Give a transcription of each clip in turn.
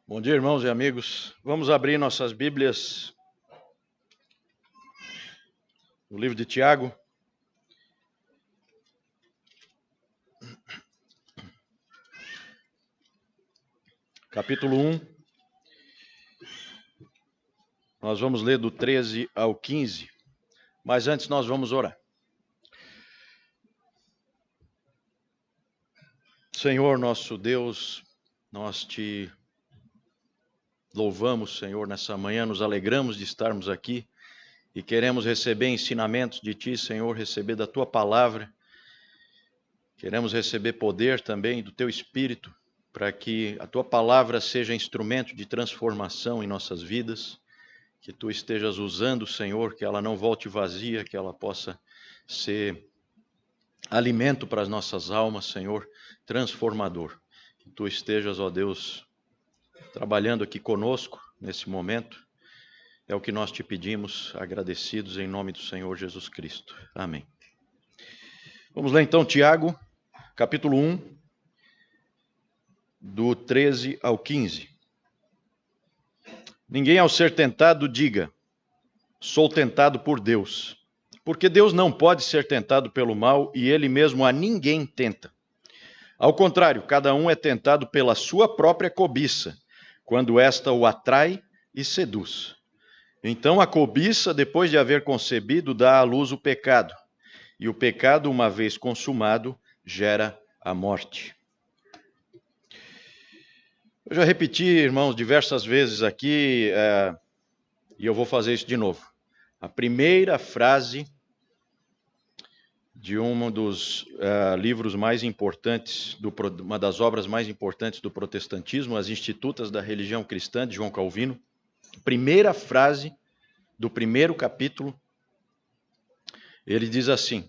Bom dia, irmãos e amigos. Vamos abrir nossas Bíblias no livro de Tiago. Capítulo 1. Nós vamos ler do 13 ao 15. Mas antes nós vamos orar. Senhor, nosso Deus, nós te louvamos, Senhor, nessa manhã, nos alegramos de estarmos aqui e queremos receber ensinamentos de Ti, Senhor, receber da Tua palavra. Queremos receber poder também do Teu Espírito, para que a Tua palavra seja instrumento de transformação em nossas vidas, que Tu estejas usando, Senhor, que ela não volte vazia, que ela possa ser alimento para as nossas almas, Senhor, transformador. Que Tu estejas, ó Deus, trabalhando aqui conosco nesse momento. É o que nós te pedimos, agradecidos em nome do Senhor Jesus Cristo. Amém. Vamos ler então Tiago, capítulo 1, do 13 ao 15. Ninguém ao ser tentado diga, sou tentado por Deus, porque Deus não pode ser tentado pelo mal e Ele mesmo a ninguém tenta. Ao contrário, cada um é tentado pela sua própria cobiça, quando esta o atrai e seduz. Então a cobiça, depois de haver concebido, dá à luz o pecado, e o pecado, uma vez consumado, gera a morte. Eu já repeti, irmãos, diversas vezes aqui, e eu vou fazer isso de novo. A primeira frase de um dos livros mais importantes, uma das obras mais importantes do protestantismo, As Institutas da Religião Cristã, de João Calvino. Primeira frase do primeiro capítulo, ele diz assim: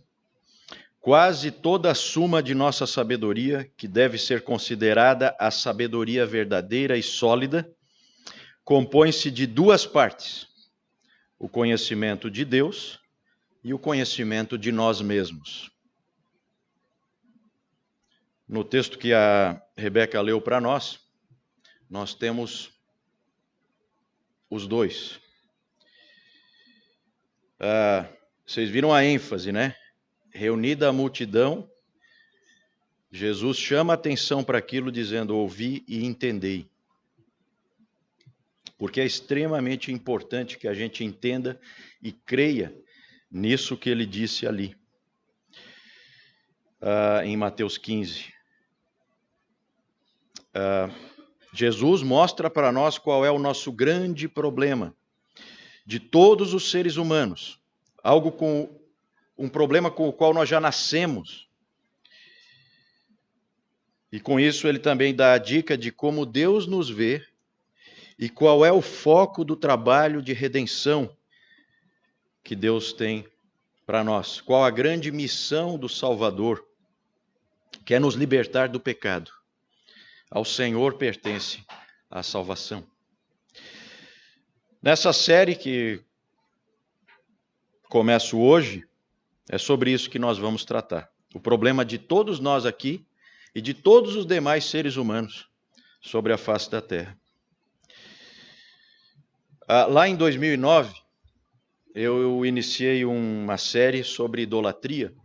quase toda a suma de nossa sabedoria, que deve ser considerada a sabedoria verdadeira e sólida, compõe-se de duas partes: o conhecimento de Deus e o conhecimento de nós mesmos. No texto que a Rebeca leu para nós, nós temos os dois. Vocês viram a ênfase, né? Reunida a multidão, Jesus chama a atenção para aquilo dizendo, ouvi e entendei. Porque é extremamente importante que a gente entenda e creia nisso que ele disse ali, em Mateus 15. Jesus mostra para nós qual é o nosso grande problema de todos os seres humanos, um problema com o qual nós já nascemos. E com isso ele também dá a dica de como Deus nos vê e qual é o foco do trabalho de redenção que Deus tem para nós. Qual a grande missão do Salvador, que é nos libertar do pecado. Ao Senhor pertence a salvação. Nessa série que começo hoje, é sobre isso que nós vamos tratar. O problema de todos nós aqui e de todos os demais seres humanos sobre a face da Terra. Lá em 2009, eu iniciei uma série sobre idolatria,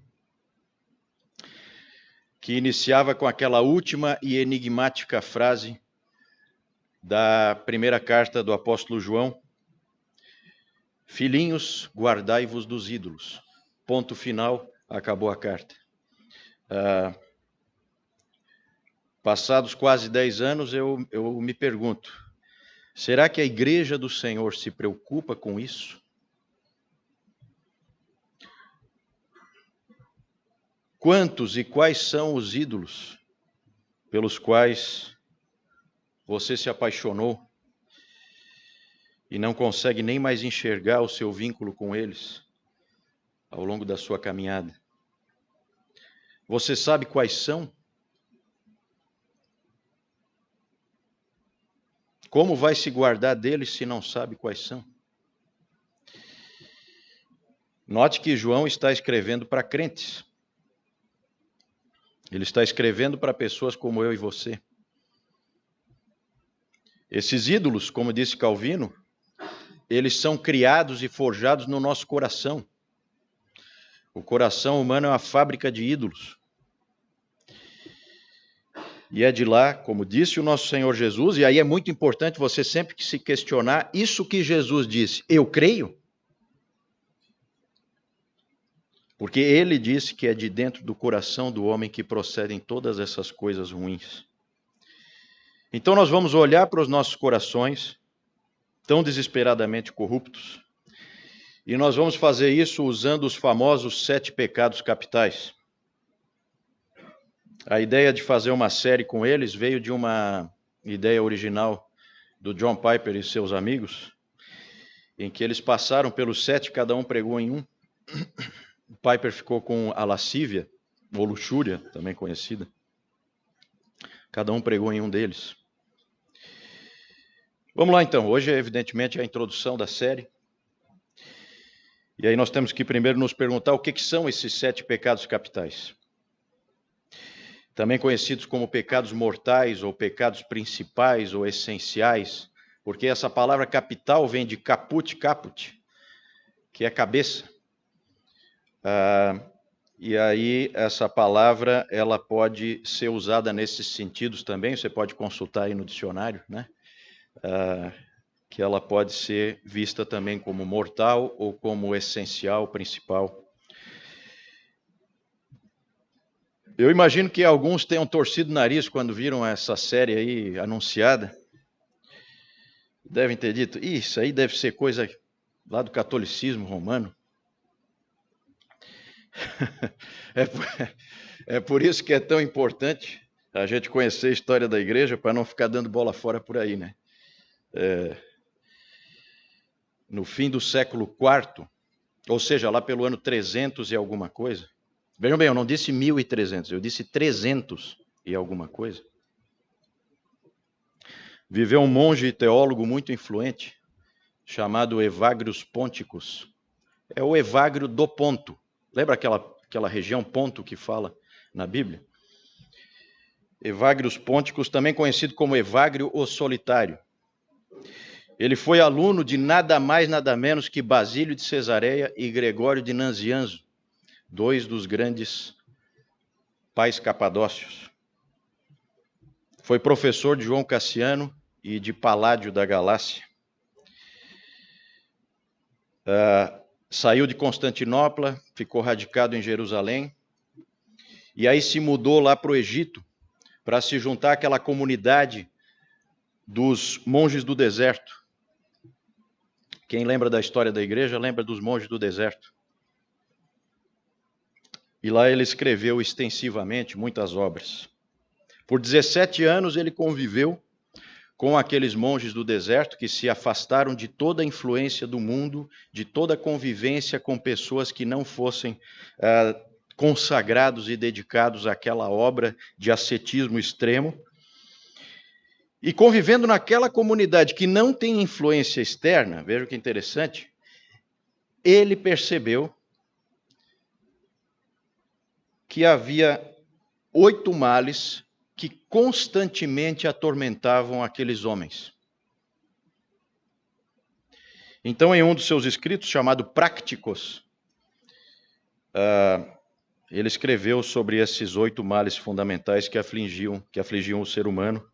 que iniciava com aquela última e enigmática frase da primeira carta do apóstolo João: filhinhos, guardai-vos dos ídolos. Ponto final, acabou a carta. Passados quase 10 anos, eu me pergunto, será que a igreja do Senhor se preocupa com isso? Quantos e quais são os ídolos pelos quais você se apaixonou e não consegue nem mais enxergar o seu vínculo com eles ao longo da sua caminhada? Você sabe quais são? Como vai se guardar deles se não sabe quais são? Note que João está escrevendo para crentes. Ele está escrevendo para pessoas como eu e você. Esses ídolos, como disse Calvino, eles são criados e forjados no nosso coração. O coração humano é uma fábrica de ídolos. E é de lá, como disse o nosso Senhor Jesus, e aí é muito importante você sempre se questionar, isso que Jesus disse, eu creio? Porque ele disse que é de dentro do coração do homem que procedem todas essas coisas ruins. Então nós vamos olhar para os nossos corações, tão desesperadamente corruptos, e nós vamos fazer isso usando os famosos 7 pecados capitais. A ideia de fazer uma série com eles veio de uma ideia original do John Piper e seus amigos, em que eles passaram pelos 7, cada um pregou em um. O Piper ficou com a lascívia, ou luxúria, também conhecida. Cada um pregou em um deles. Vamos lá então, hoje é evidentemente a introdução da série. E aí nós temos que primeiro nos perguntar o que são esses 7 pecados capitais. Também conhecidos como pecados mortais, ou pecados principais, ou essenciais, porque essa palavra capital vem de caput, que é cabeça. E aí essa palavra ela pode ser usada nesses sentidos também, você pode consultar aí no dicionário, né? Que ela pode ser vista também como mortal ou como essencial, principal. Eu imagino que alguns tenham torcido o nariz quando viram essa série aí anunciada. Devem ter dito, isso aí deve ser coisa lá do catolicismo romano. É por isso que é tão importante a gente conhecer a história da igreja, para não ficar dando bola fora por aí, né? No fim do século IV, ou seja, lá pelo ano 300 e alguma coisa. Vejam bem, eu não disse 1300, eu disse 300 e alguma coisa. Viveu um monge e teólogo muito influente, chamado Evagrius Ponticus. É o Evagrio do Ponto. Lembra aquela região Ponto que fala na Bíblia? Evagrius Ponticus, também conhecido como Evagrio o Solitário. Ele foi aluno de nada mais, nada menos que Basílio de Cesareia e Gregório de Nazianzo, 2 dos grandes pais capadócios. Foi professor de João Cassiano e de Paládio da Galácia. Saiu de Constantinopla, ficou radicado em Jerusalém, e aí se mudou lá para o Egito, para se juntar àquela comunidade dos monges do deserto. Quem lembra da história da igreja, lembra dos monges do deserto. E lá ele escreveu extensivamente muitas obras. Por 17 anos ele conviveu com aqueles monges do deserto que se afastaram de toda a influência do mundo, de toda a convivência com pessoas que não fossem consagrados e dedicados àquela obra de ascetismo extremo. E convivendo naquela comunidade que não tem influência externa, veja que interessante, ele percebeu que havia 8 males que constantemente atormentavam aqueles homens. Então, em um dos seus escritos, chamado Prácticos, ele escreveu sobre esses 8 males fundamentais que afligiam o ser humano,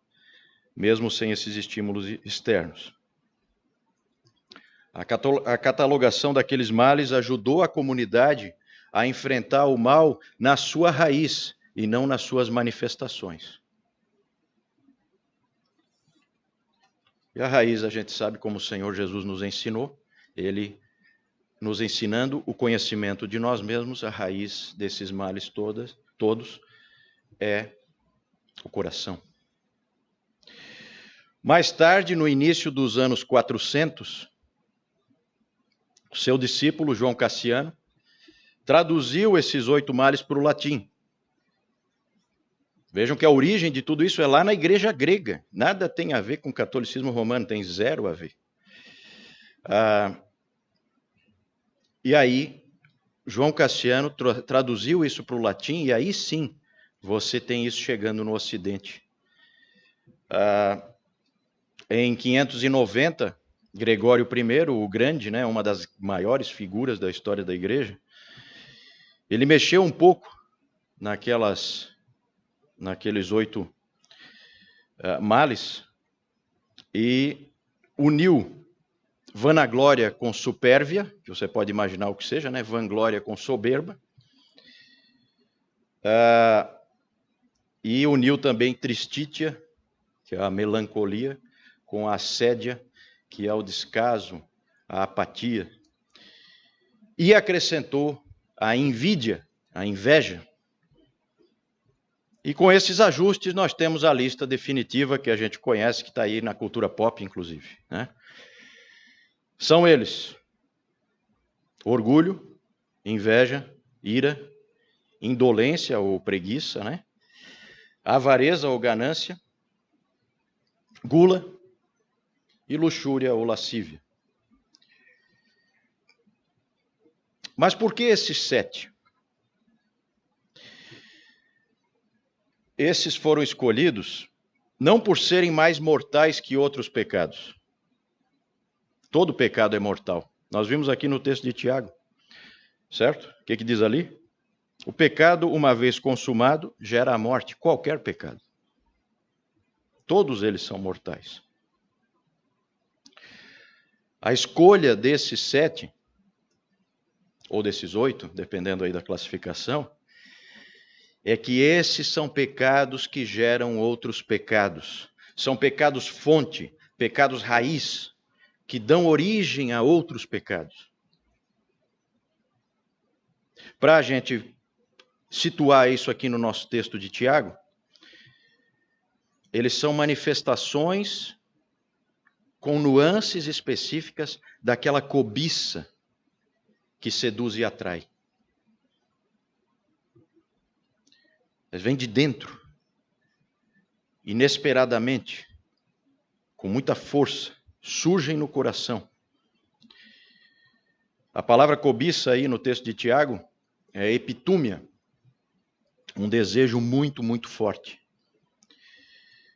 mesmo sem esses estímulos externos. A catalogação daqueles males ajudou a comunidade a enfrentar o mal na sua raiz e não nas suas manifestações. E a raiz a gente sabe, como o Senhor Jesus nos ensinou, ele nos ensinando o conhecimento de nós mesmos, a raiz desses males todos é o coração. Mais tarde, no início dos anos 400, seu discípulo, João Cassiano, traduziu esses 8 males para o latim. Vejam que a origem de tudo isso é lá na igreja grega. Nada tem a ver com o catolicismo romano, tem 0 a ver. E aí, João Cassiano traduziu isso para o latim, e aí sim, você tem isso chegando no Ocidente. Em 590, Gregório I, o Grande, né, uma das maiores figuras da história da igreja, ele mexeu um pouco naqueles 8 males e uniu vanaglória com supérvia, que você pode imaginar o que seja, né? Vanglória com soberba, e uniu também tristítia, que é a melancolia, com a assédia, que é o descaso, a apatia, e acrescentou a inveja. E com esses ajustes nós temos a lista definitiva que a gente conhece, que está aí na cultura pop, inclusive, né? São eles: orgulho, inveja, ira, indolência ou preguiça, né? Avareza ou ganância, gula e luxúria ou lascívia. Mas por que esses 7? Esses foram escolhidos não por serem mais mortais que outros pecados. Todo pecado é mortal. Nós vimos aqui no texto de Tiago, certo? O que diz ali? O pecado, uma vez consumado, gera a morte. Qualquer pecado. Todos eles são mortais. A escolha desses 7, ou desses 8, dependendo aí da classificação, é que esses são pecados que geram outros pecados. São pecados fonte, pecados raiz, que dão origem a outros pecados. Para a gente situar isso aqui no nosso texto de Tiago, eles são manifestações com nuances específicas daquela cobiça que seduz e atrai. Eles vêm de dentro, inesperadamente, com muita força, surgem no coração. A palavra cobiça aí no texto de Tiago é epitúmia, um desejo muito, muito forte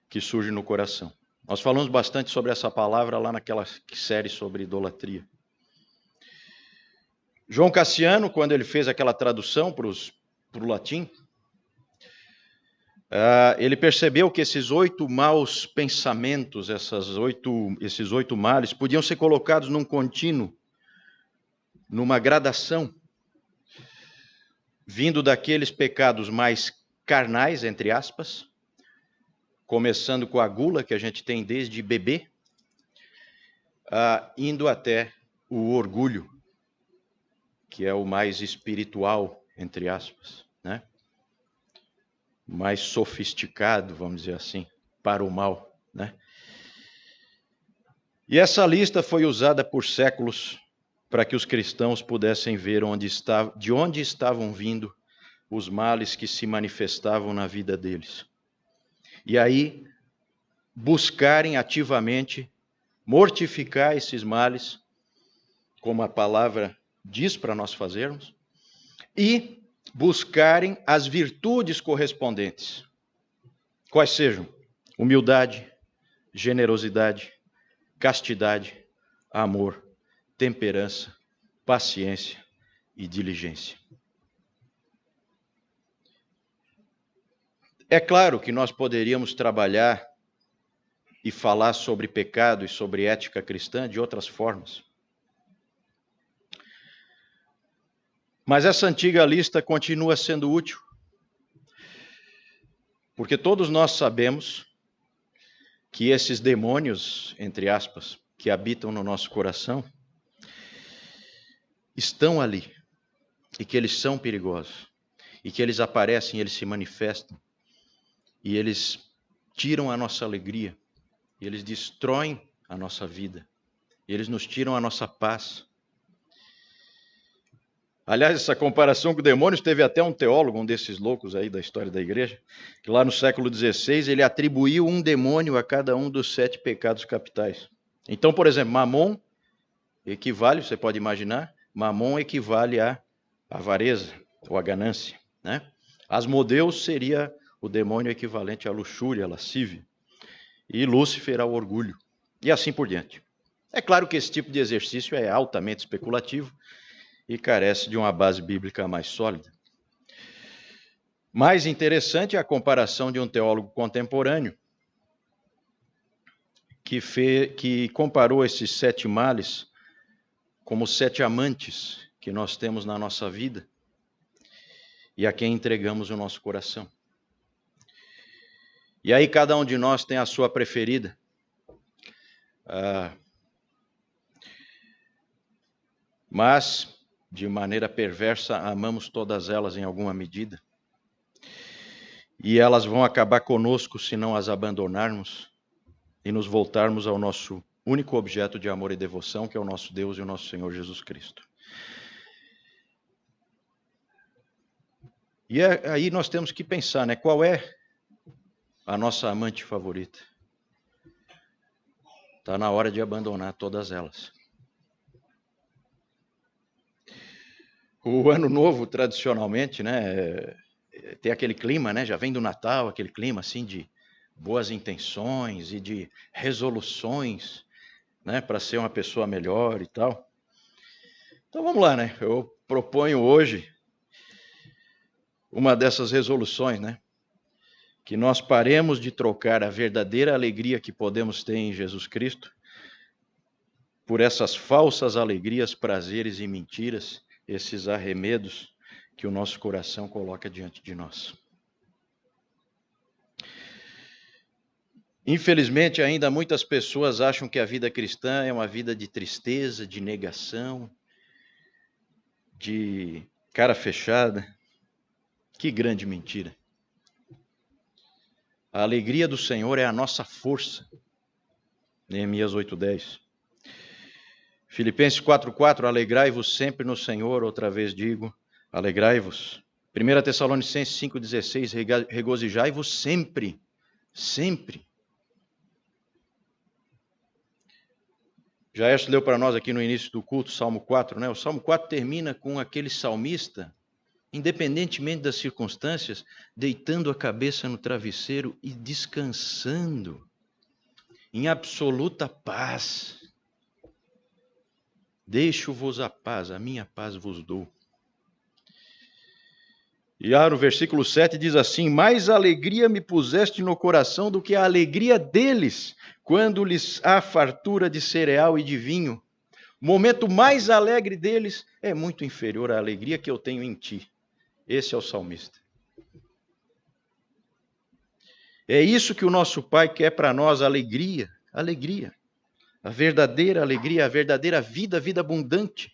que surge no coração. Nós falamos bastante sobre essa palavra lá naquela série sobre idolatria. João Cassiano, quando ele fez aquela tradução para o latim, ele percebeu que esses 8 maus pensamentos, esses 8 males, podiam ser colocados num contínuo, numa gradação, vindo daqueles pecados mais carnais, entre aspas, começando com a gula, que a gente tem desde bebê, indo até o orgulho, que é o mais espiritual, entre aspas, né? Mais sofisticado, vamos dizer assim, para o mal, né? E essa lista foi usada por séculos para que os cristãos pudessem ver de onde estavam vindo os males que se manifestavam na vida deles. E aí, buscarem ativamente mortificar esses males, como a palavra diz para nós fazermos, e buscarem as virtudes correspondentes. Quais sejam? Humildade, generosidade, castidade, amor, temperança, paciência e diligência. É claro que nós poderíamos trabalhar e falar sobre pecado e sobre ética cristã de outras formas. Mas essa antiga lista continua sendo útil, porque todos nós sabemos que esses demônios, entre aspas, que habitam no nosso coração, estão ali, e que eles são perigosos, e que eles aparecem, eles se manifestam, e eles tiram a nossa alegria, e eles destroem a nossa vida, e eles nos tiram a nossa paz. Aliás, essa comparação com demônios, teve até um teólogo, um desses loucos aí da história da igreja, que lá no século XVI ele atribuiu um demônio a cada um dos 7 pecados capitais. Então, por exemplo, Mamon equivale, você pode imaginar, Mamon equivale à avareza ou à ganância, né? Asmodeus seria o demônio equivalente à luxúria, à lascívia, e Lúcifer ao orgulho, e assim por diante. É claro que esse tipo de exercício é altamente especulativo e carece de uma base bíblica mais sólida. Mais interessante é a comparação de um teólogo contemporâneo que comparou esses 7 males como 7 amantes que nós temos na nossa vida e a quem entregamos o nosso coração. E aí cada um de nós tem a sua preferida. Mas, de maneira perversa, amamos todas elas em alguma medida. E elas vão acabar conosco se não as abandonarmos e nos voltarmos ao nosso único objeto de amor e devoção, que é o nosso Deus e o nosso Senhor Jesus Cristo. E aí nós temos que pensar, né? Qual é a nossa amante favorita? Está na hora de abandonar todas elas. O Ano Novo, tradicionalmente, né, tem aquele clima, né, já vem do Natal, aquele clima assim de boas intenções e de resoluções, né, para ser uma pessoa melhor e tal. Então vamos lá, né? Eu proponho hoje uma dessas resoluções, né? Que nós paremos de trocar a verdadeira alegria que podemos ter em Jesus Cristo por essas falsas alegrias, prazeres e mentiras, esses arremedos que o nosso coração coloca diante de nós. Infelizmente, ainda muitas pessoas acham que a vida cristã é uma vida de tristeza, de negação, de cara fechada. Que grande mentira. A alegria do Senhor é a nossa força. Neemias 8:10. Filipenses 4:4, alegrai-vos sempre no Senhor, outra vez digo, alegrai-vos. 1 Tessalonicenses 5:16, regozijai-vos sempre, sempre. Jairson leu para nós aqui no início do culto, Salmo 4, né? O Salmo 4 termina com aquele salmista, independentemente das circunstâncias, deitando a cabeça no travesseiro e descansando em absoluta paz. Deixo-vos a paz, a minha paz vos dou. E no versículo 7 diz assim, mais alegria me puseste no coração do que a alegria deles, quando lhes há fartura de cereal e de vinho. O momento mais alegre deles é muito inferior à alegria que eu tenho em ti. Esse é o salmista. É isso que o nosso Pai quer para nós, alegria, alegria. A verdadeira alegria, a verdadeira vida, a vida abundante.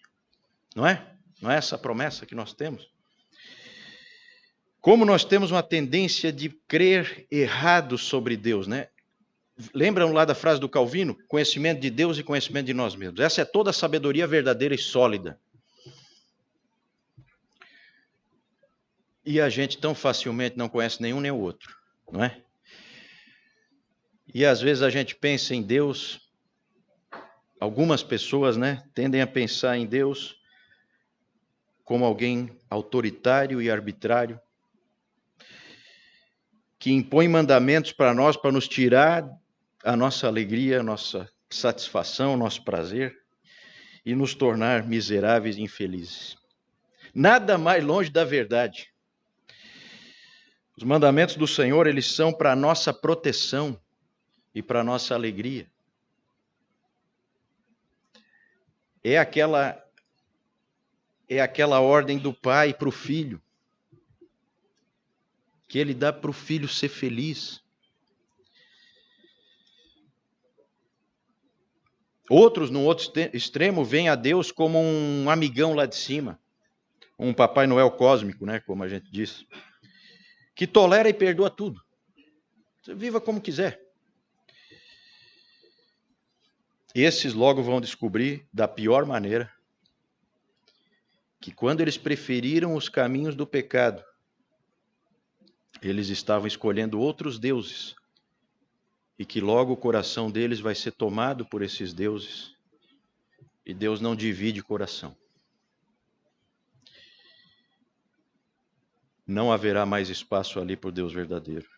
Não é? Não é essa a promessa que nós temos? Como nós temos uma tendência de crer errado sobre Deus, né? Lembram lá da frase do Calvino? Conhecimento de Deus e conhecimento de nós mesmos. Essa é toda a sabedoria verdadeira e sólida. E a gente tão facilmente não conhece nenhum nem o outro, não é? E às vezes a gente pensa em Deus, algumas pessoas, né, tendem a pensar em Deus como alguém autoritário e arbitrário, que impõe mandamentos para nós para nos tirar a nossa alegria, a nossa satisfação, o nosso prazer e nos tornar miseráveis e infelizes. Nada mais longe da verdade. Os mandamentos do Senhor, eles são para a nossa proteção e para a nossa alegria. É aquela ordem do pai para o filho, que ele dá para o filho ser feliz. Outros, no outro extremo, veem a Deus como um amigão lá de cima, um Papai Noel cósmico, né, como a gente diz, que tolera e perdoa tudo. Você viva como quiser. Esses logo vão descobrir, da pior maneira, que quando eles preferiram os caminhos do pecado, eles estavam escolhendo outros deuses, e que logo o coração deles vai ser tomado por esses deuses, e Deus não divide coração. Não haverá mais espaço ali para o Deus verdadeiro.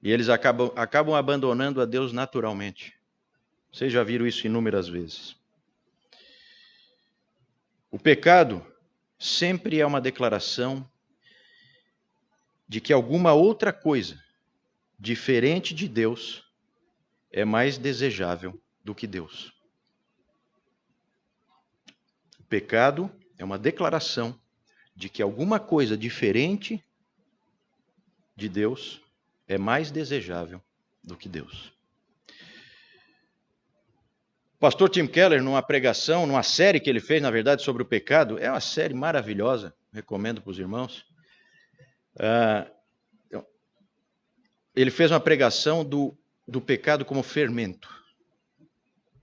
E eles acabam abandonando a Deus naturalmente. Vocês já viram isso inúmeras vezes. O pecado sempre é uma declaração de que alguma outra coisa diferente de Deus é mais desejável do que Deus. O pecado é uma declaração de que alguma coisa diferente de Deus é mais desejável do que Deus. O pastor Tim Keller, numa pregação, numa série que ele fez, na verdade, sobre o pecado, é uma série maravilhosa, recomendo para os irmãos. Ele fez uma pregação do pecado como fermento.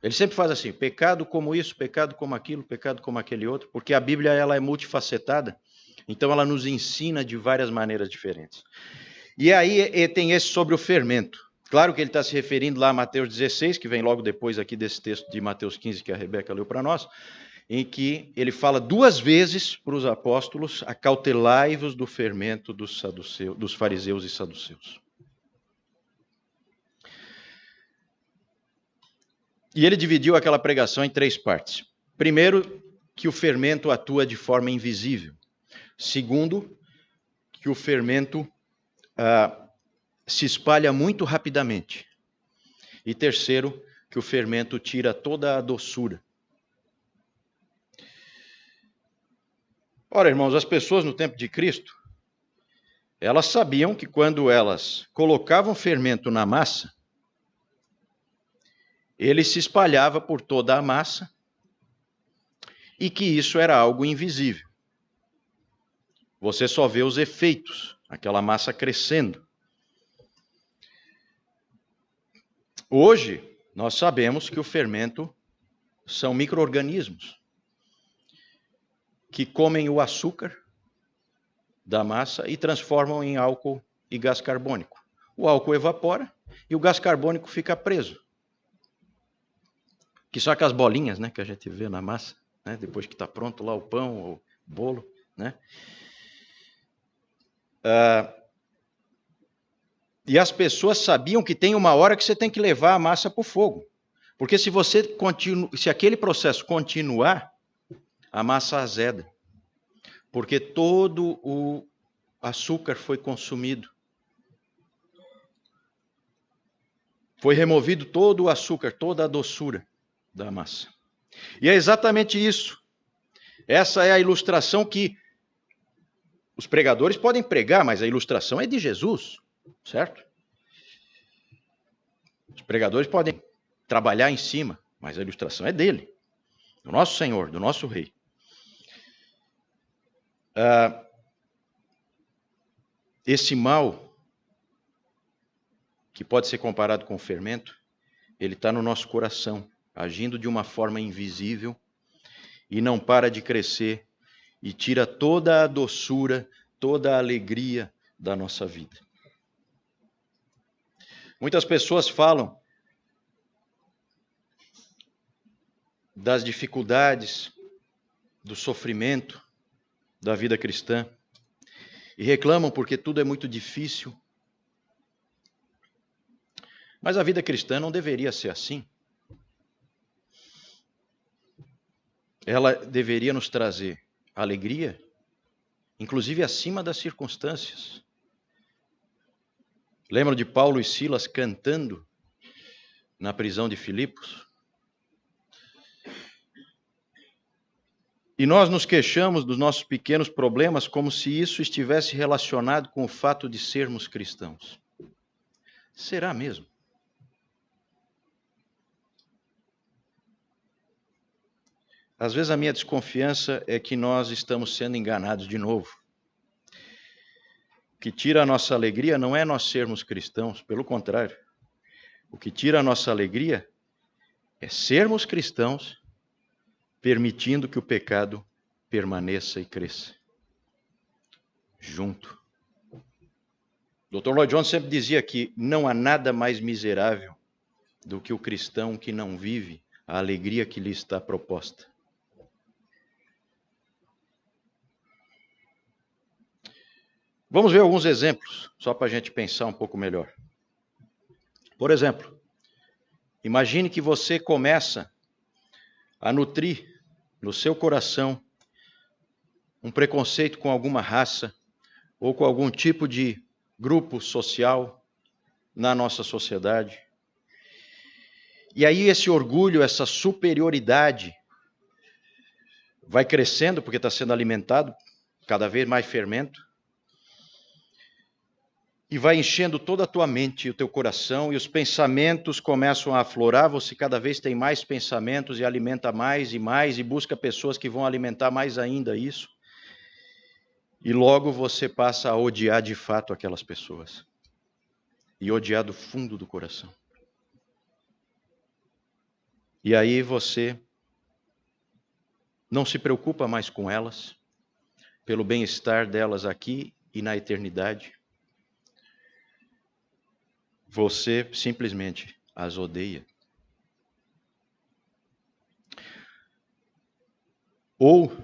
Ele sempre faz assim, pecado como isso, pecado como aquilo, pecado como aquele outro, porque a Bíblia ela é multifacetada, então ela nos ensina de várias maneiras diferentes. E aí tem esse sobre o fermento. Claro que ele está se referindo lá a Mateus 16, que vem logo depois aqui desse texto de Mateus 15, que a Rebeca leu para nós, em que ele fala 2 vezes para os apóstolos, acautelai-vos do fermento dos fariseus e saduceus. E ele dividiu aquela pregação em 3 partes. Primeiro, que o fermento atua de forma invisível. Segundo, que o fermento se espalha muito rapidamente. E terceiro, que o fermento tira toda a doçura. Ora, irmãos, as pessoas no tempo de Cristo, elas sabiam que quando elas colocavam fermento na massa, ele se espalhava por toda a massa e que isso era algo invisível. Você só vê os efeitos, aquela massa crescendo. Hoje, nós sabemos que o fermento são micro-organismos que comem o açúcar da massa e transformam em álcool e gás carbônico. O álcool evapora e o gás carbônico fica preso. Que são aquelas bolinhas, né, que a gente vê na massa, né, depois que está pronto lá o pão, o bolo, né? E as pessoas sabiam que tem uma hora que você tem que levar a massa para o fogo. Porque se aquele processo continuar, a massa azeda. Porque todo o açúcar foi consumido. Foi removido todo o açúcar, toda a doçura da massa. E é exatamente isso. Essa é a ilustração que os pregadores podem pregar, mas a ilustração é de Jesus, certo? Os pregadores podem trabalhar em cima, mas a ilustração é dele, do nosso Senhor, do nosso Rei. Esse mal, que pode ser comparado com o fermento, ele está no nosso coração, agindo de uma forma invisível e não para de crescer e tira toda a doçura, toda a alegria da nossa vida. Muitas pessoas falam das dificuldades, do sofrimento da vida cristã e reclamam porque tudo é muito difícil. Mas a vida cristã não deveria ser assim. Ela deveria nos trazer alegria, inclusive acima das circunstâncias. Lembram de Paulo e Silas cantando na prisão de Filipos? E nós nos queixamos dos nossos pequenos problemas como se isso estivesse relacionado com o fato de sermos cristãos. Será mesmo? Às vezes a minha desconfiança é que nós estamos sendo enganados de novo. O que tira a nossa alegria não é nós sermos cristãos, pelo contrário. O que tira a nossa alegria é sermos cristãos, permitindo que o pecado permaneça e cresça junto. O Dr. Lloyd Jones sempre dizia que não há nada mais miserável do que o cristão que não vive a alegria que lhe está proposta. Vamos ver alguns exemplos, só para a gente pensar um pouco melhor. Por exemplo, Imagine que você começa a nutrir no seu coração um preconceito com alguma raça ou com algum tipo de grupo social na nossa sociedade. E aí esse orgulho, essa superioridade vai crescendo porque está sendo alimentado cada vez mais fermento e vai enchendo toda a tua mente e o teu coração, e os pensamentos começam a aflorar, você cada vez tem mais pensamentos e alimenta mais e busca pessoas que vão alimentar mais ainda isso. E logo você passa a odiar de fato aquelas pessoas. E odiar do fundo do coração. E aí você não se preocupa mais com elas, pelo bem-estar delas aqui e na eternidade. Você simplesmente as odeia. Ou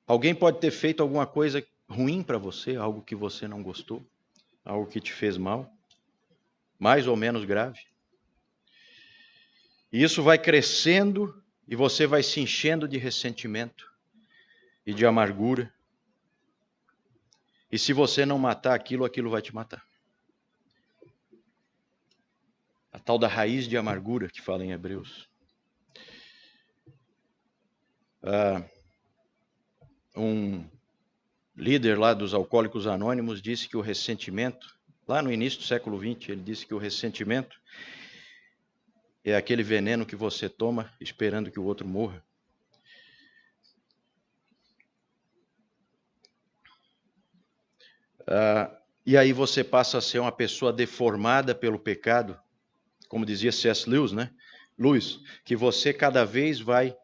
alguém pode ter feito alguma coisa ruim para você, algo que você não gostou, algo que te fez mal, mais ou menos grave. E isso vai crescendo e você vai se enchendo de ressentimento e de amargura. E se você não matar aquilo, aquilo vai te matar. A tal da raiz de amargura que fala em Hebreus. Um líder lá dos Alcoólicos Anônimos disse que o ressentimento, lá no início do século XX, ele disse que o ressentimento é aquele veneno que você toma esperando que o outro morra. E aí você passa a ser uma pessoa deformada pelo pecado, como dizia C.S. Lewis, né? Lewis, que você cada vez vai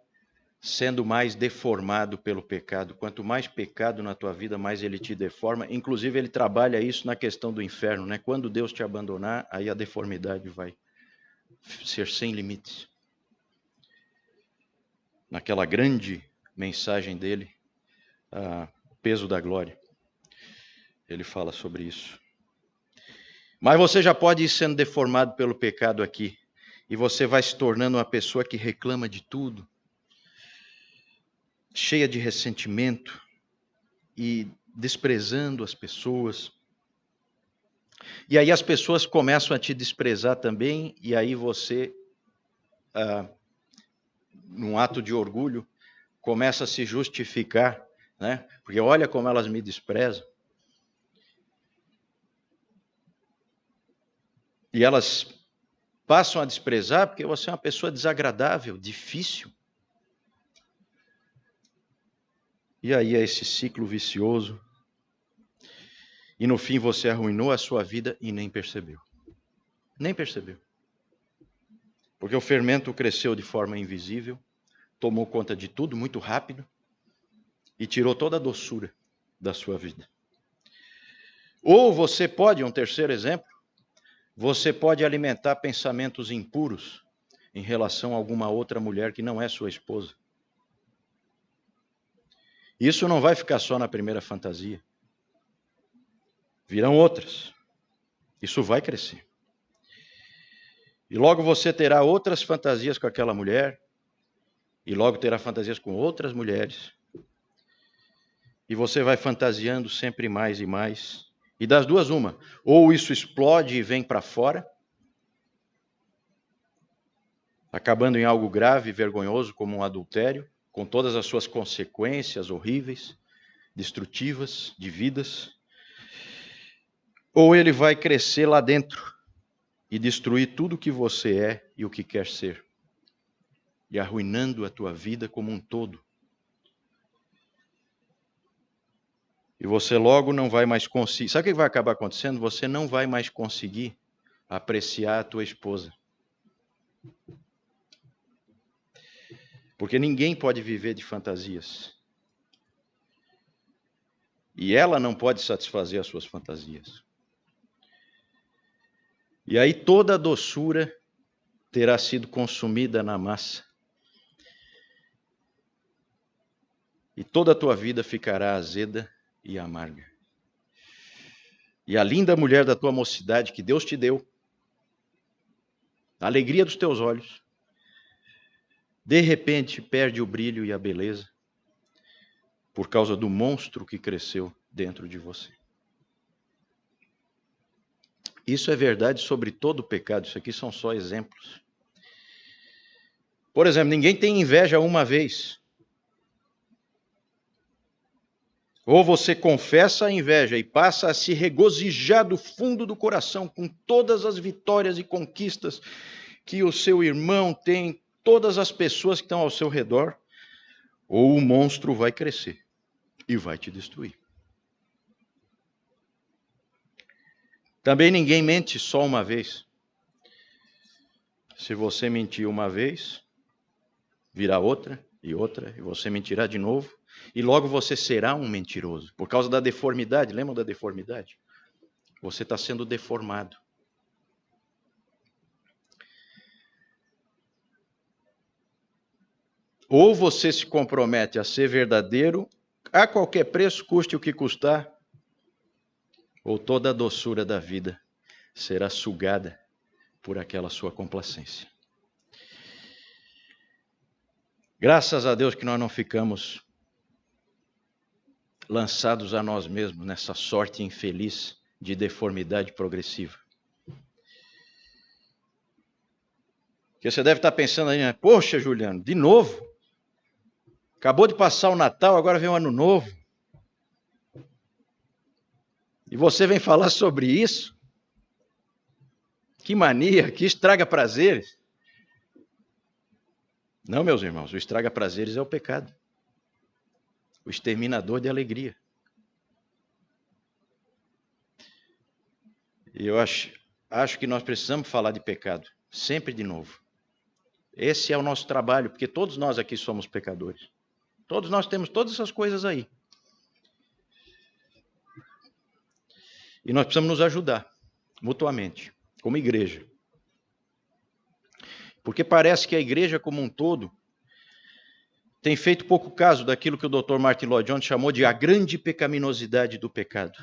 sendo mais deformado pelo pecado. Quanto mais pecado na tua vida, mais ele te deforma. Inclusive, ele trabalha isso na questão do inferno, né? Quando Deus te abandonar, aí a deformidade vai ser sem limites. Naquela grande mensagem dele, o peso da glória, ele fala sobre isso. Mas você já pode ir sendo deformado pelo pecado aqui. E você vai se tornando uma pessoa que reclama de tudo, cheia de ressentimento e desprezando as pessoas. E aí as pessoas começam a te desprezar também, e aí você, num ato de orgulho, começa a se justificar, né? Porque olha como elas me desprezam. E elas passam a desprezar porque você é uma pessoa desagradável, difícil. E aí é esse ciclo vicioso. E no fim você arruinou a sua vida e nem percebeu. Nem percebeu. Porque o fermento cresceu de forma invisível, tomou conta de tudo muito rápido e tirou toda a doçura da sua vida. Ou você pode, um terceiro exemplo, você pode alimentar pensamentos impuros em relação a alguma outra mulher que não é sua esposa. Isso não vai ficar só na primeira fantasia. Virão outras. Isso vai crescer. E logo você terá outras fantasias com aquela mulher, e logo terá fantasias com outras mulheres. E você vai fantasiando sempre mais e mais. E das duas, uma. Ou isso explode e vem para fora, acabando em algo grave e vergonhoso, como um adultério, com todas as suas consequências horríveis, destrutivas, de vidas. Ou ele vai crescer lá dentro e destruir tudo o que você é e o que quer ser, e arruinando a tua vida como um todo. E você logo não vai mais conseguir. Sabe o que vai acabar acontecendo? Você não vai mais conseguir apreciar a tua esposa. Porque ninguém pode viver de fantasias. E ela não pode satisfazer as suas fantasias. E aí toda a doçura terá sido consumida na massa. E toda a tua vida ficará azeda e amarga. E a linda mulher da tua mocidade que Deus te deu, a alegria dos teus olhos, de repente perde o brilho e a beleza por causa do monstro que cresceu dentro de você. Isso é verdade sobre todo o pecado, isso aqui são só exemplos. Por exemplo, ninguém tem inveja uma vez. Ou você confessa a inveja e passa a se regozijar do fundo do coração com todas as vitórias e conquistas que o seu irmão tem, todas as pessoas que estão ao seu redor, ou o monstro vai crescer e vai te destruir. Também ninguém mente só uma vez. Se você mentir uma vez, virá outra, e você mentirá de novo, e logo você será um mentiroso. Por causa da deformidade, lembram da deformidade? Você está sendo deformado. Ou você se compromete a ser verdadeiro, a qualquer preço, custe o que custar, ou toda a doçura da vida será sugada por aquela sua complacência. Graças a Deus que nós não ficamos lançados a nós mesmos nessa sorte infeliz de deformidade progressiva. Porque você deve estar pensando aí, né? Poxa, Juliano, de novo? Acabou de passar o Natal, agora vem o Ano Novo. E você vem falar sobre isso? Que mania, que estraga prazeres. Não, meus irmãos, o estraga prazeres é o pecado. O exterminador de alegria. E eu acho que nós precisamos falar de pecado, sempre de novo. Esse é o nosso trabalho, porque todos nós aqui somos pecadores. Todos nós temos todas essas coisas aí. E nós precisamos nos ajudar, mutuamente, como igreja. Porque parece que a igreja como um todo tem feito pouco caso daquilo que o Dr. Martin Lloyd Jones chamou de a grande pecaminosidade do pecado.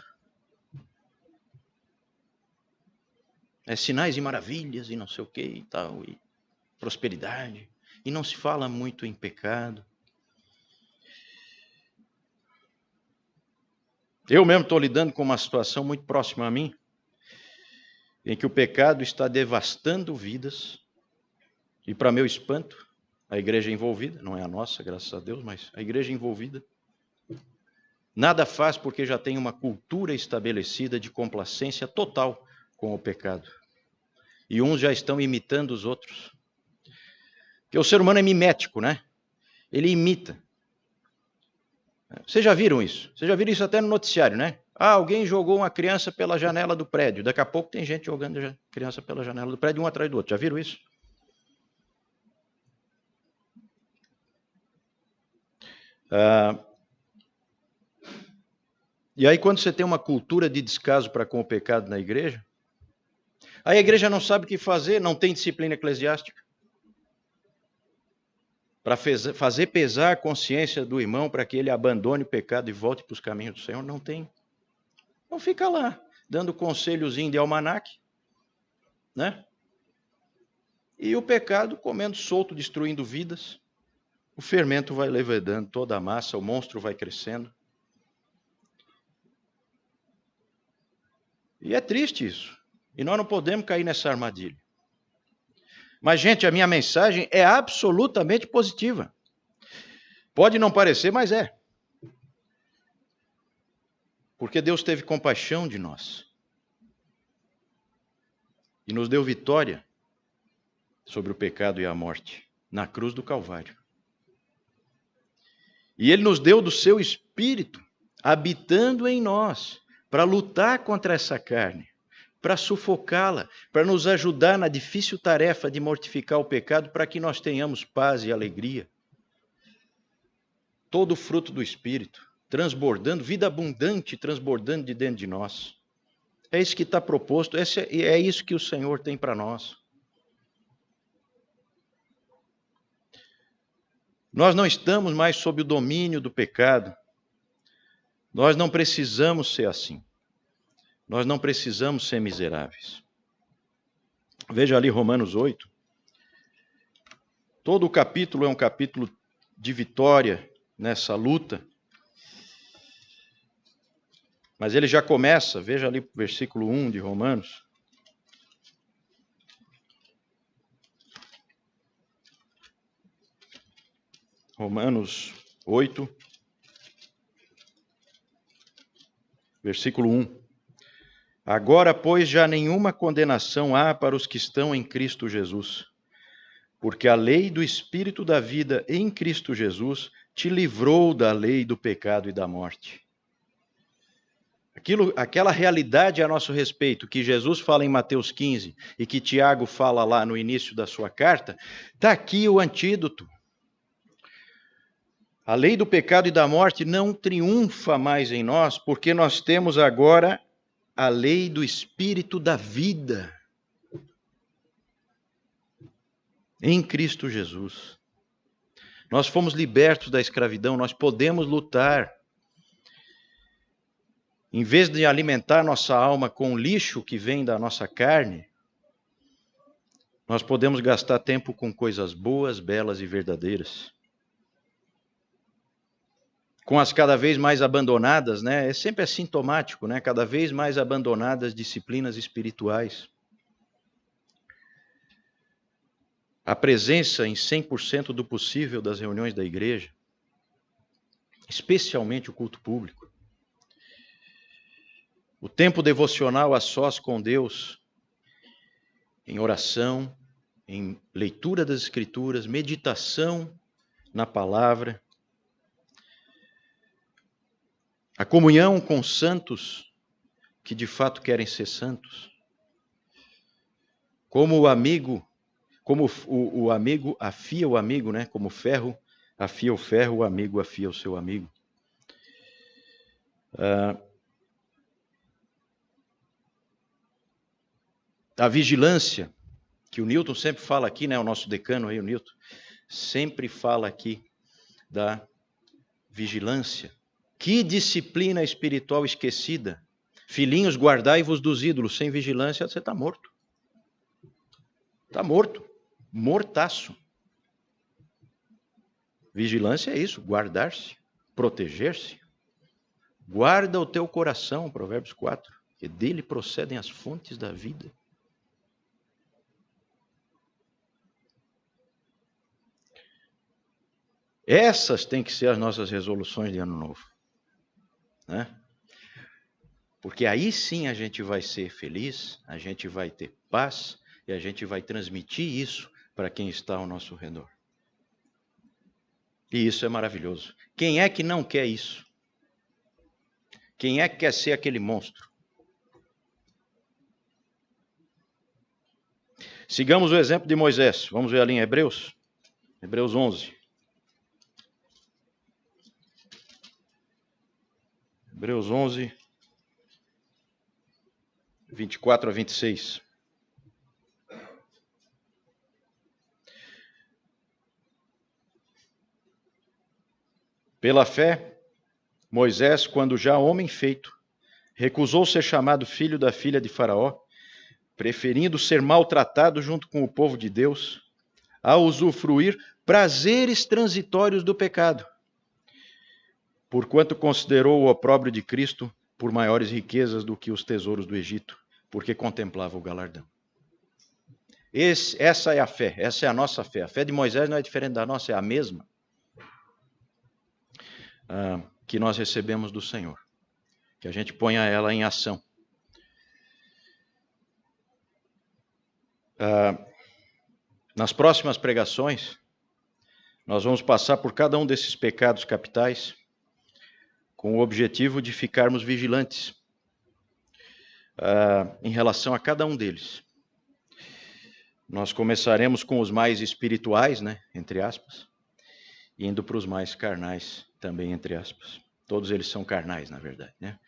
Sinais e maravilhas e não sei o que e tal, e prosperidade. E não se fala muito em pecado. Eu mesmo estou lidando com uma situação muito próxima a mim, em que o pecado está devastando vidas, e para meu espanto, a igreja envolvida, não é a nossa, graças a Deus, mas a igreja envolvida, nada faz porque já tem uma cultura estabelecida de complacência total com o pecado. E uns já estão imitando os outros. Porque o ser humano é mimético, né? Ele imita. Vocês já viram isso? Vocês já viram isso até no noticiário, né? Alguém jogou uma criança pela janela do prédio. Daqui a pouco tem gente jogando a criança pela janela do prédio, um atrás do outro. Já viram isso? E aí, quando você tem uma cultura de descaso para com o pecado na igreja, aí a igreja não sabe o que fazer, não tem disciplina eclesiástica. Para fazer pesar a consciência do irmão para que ele abandone o pecado e volte para os caminhos do Senhor, não tem. Então fica lá, dando conselhozinho de almanaque, né? E o pecado comendo solto, destruindo vidas. O fermento vai levedando toda a massa, o monstro vai crescendo. E é triste isso. E nós não podemos cair nessa armadilha. Mas, gente, a minha mensagem é absolutamente positiva. Pode não parecer, mas é. Porque Deus teve compaixão de nós. E nos deu vitória sobre o pecado e a morte na cruz do Calvário. E Ele nos deu do seu Espírito, habitando em nós, para lutar contra essa carne, para sufocá-la, para nos ajudar na difícil tarefa de mortificar o pecado, para que nós tenhamos paz e alegria. Todo o fruto do Espírito, transbordando, vida abundante, transbordando de dentro de nós. É isso que está proposto, é isso que o Senhor tem para nós. Nós não estamos mais sob o domínio do pecado. Nós não precisamos ser assim. Nós não precisamos ser miseráveis. Veja ali Romanos 8. Todo o capítulo é um capítulo de vitória nessa luta. Mas ele já começa, veja ali o versículo 1 de Romanos. Romanos 8, versículo 1. Agora, pois, já nenhuma condenação há para os que estão em Cristo Jesus, porque a lei do Espírito da vida em Cristo Jesus te livrou da lei do pecado e da morte. Aquela realidade a nosso respeito, que Jesus fala em Mateus 15 e que Tiago fala lá no início da sua carta, está aqui o antídoto. A lei do pecado e da morte não triunfa mais em nós, porque nós temos agora a lei do Espírito da vida em Cristo Jesus. Nós fomos libertos da escravidão, nós podemos lutar. Em vez de alimentar nossa alma com o lixo que vem da nossa carne, nós podemos gastar tempo com coisas boas, belas e verdadeiras. Com as cada vez mais abandonadas, né? É sempre assintomático, né? Cada vez mais abandonadas disciplinas espirituais. A presença em 100% do possível das reuniões da igreja, especialmente o culto público. O tempo devocional a sós com Deus, em oração, em leitura das Escrituras, meditação na palavra. A comunhão com santos que de fato querem ser santos. Como o amigo afia o amigo, né? Como o ferro afia o ferro, o amigo afia o seu amigo. A vigilância, que o Newton sempre fala aqui, né? O nosso decano aí, o Newton, sempre fala aqui da vigilância. Que disciplina espiritual esquecida. Filhinhos, guardai-vos dos ídolos. Sem vigilância, você está morto. Está morto. Mortaço. Vigilância é isso, guardar-se, proteger-se. Guarda o teu coração, Provérbios 4, que dele procedem as fontes da vida. Essas têm que ser as nossas resoluções de ano novo. Né? Porque aí sim a gente vai ser feliz, a gente vai ter paz e a gente vai transmitir isso para quem está ao nosso redor. E isso é maravilhoso. Quem é que não quer isso? Quem é que quer ser aquele monstro? Sigamos o exemplo de Moisés. Vamos ver ali em Hebreus. Hebreus 11. Hebreus 11, 24 a 26. Pela fé, Moisés, quando já homem feito, recusou ser chamado filho da filha de Faraó, preferindo ser maltratado junto com o povo de Deus, a usufruir prazeres transitórios do pecado, porquanto considerou o opróbrio de Cristo por maiores riquezas do que os tesouros do Egito, porque contemplava o galardão. Essa é a fé, essa é a nossa fé. A fé de Moisés não é diferente da nossa, é a mesma que nós recebemos do Senhor, que a gente ponha ela em ação. Nas próximas pregações, nós vamos passar por cada um desses pecados capitais com o objetivo de ficarmos vigilantes em relação a cada um deles. Nós começaremos com os mais espirituais, né, entre aspas, indo para os mais carnais, também entre aspas. Todos eles são carnais, na verdade, né?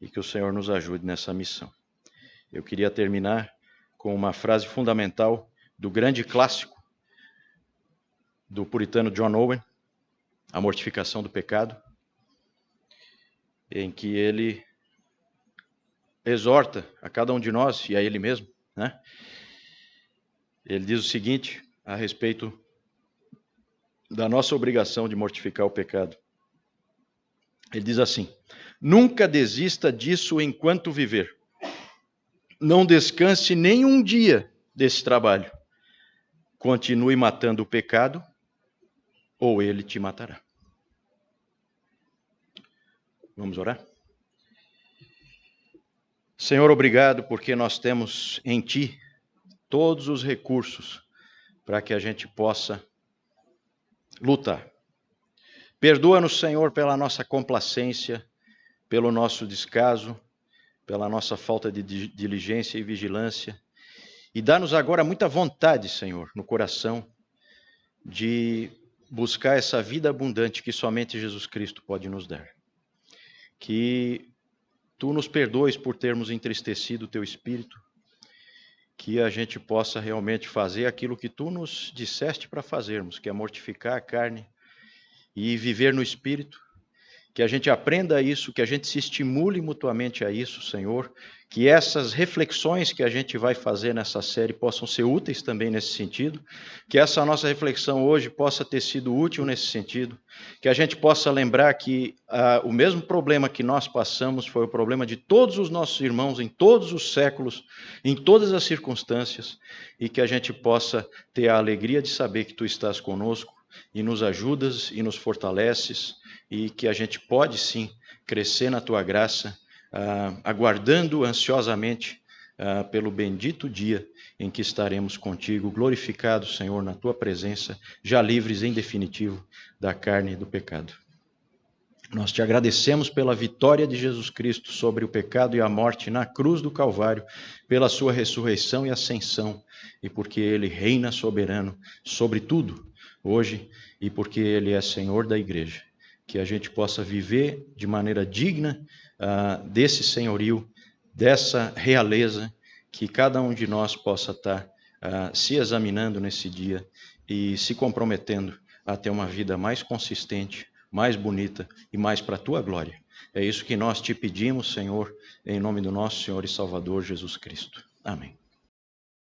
E que o Senhor nos ajude nessa missão. Eu queria terminar com uma frase fundamental do grande clássico do puritano John Owen, A Mortificação do Pecado, em que ele exorta a cada um de nós, e a ele mesmo, né, Ele diz o seguinte a respeito da nossa obrigação de mortificar o pecado. Ele diz assim: nunca desista disso enquanto viver. Não descanse nem um dia desse trabalho. Continue matando o pecado, ou ele te matará. Vamos orar? Senhor, obrigado porque nós temos em Ti todos os recursos para que a gente possa lutar. Perdoa-nos, Senhor, pela nossa complacência, pelo nosso descaso, pela nossa falta de diligência e vigilância. E dá-nos agora muita vontade, Senhor, no coração, de buscar essa vida abundante que somente Jesus Cristo pode nos dar. Que Tu nos perdoes por termos entristecido o Teu Espírito, que a gente possa realmente fazer aquilo que Tu nos disseste para fazermos, que é mortificar a carne e viver no Espírito. Que a gente aprenda isso, que a gente se estimule mutuamente a isso, Senhor, que essas reflexões que a gente vai fazer nessa série possam ser úteis também nesse sentido, que essa nossa reflexão hoje possa ter sido útil nesse sentido, que a gente possa lembrar que o mesmo problema que nós passamos foi o problema de todos os nossos irmãos em todos os séculos, em todas as circunstâncias, e que a gente possa ter a alegria de saber que Tu estás conosco e nos ajudas e nos fortaleces, e que a gente pode sim crescer na Tua graça, aguardando ansiosamente pelo bendito dia em que estaremos contigo, glorificados, Senhor, na Tua presença, já livres em definitivo da carne e do pecado. Nós Te agradecemos pela vitória de Jesus Cristo sobre o pecado e a morte na cruz do Calvário, pela Sua ressurreição e ascensão, e porque Ele reina soberano sobre tudo hoje, e porque Ele é Senhor da igreja. Que a gente possa viver de maneira digna desse senhorio, dessa realeza, que cada um de nós possa estar se examinando nesse dia e se comprometendo a ter uma vida mais consistente, mais bonita e mais para a Tua glória. É isso que nós Te pedimos, Senhor, em nome do nosso Senhor e Salvador Jesus Cristo. Amém.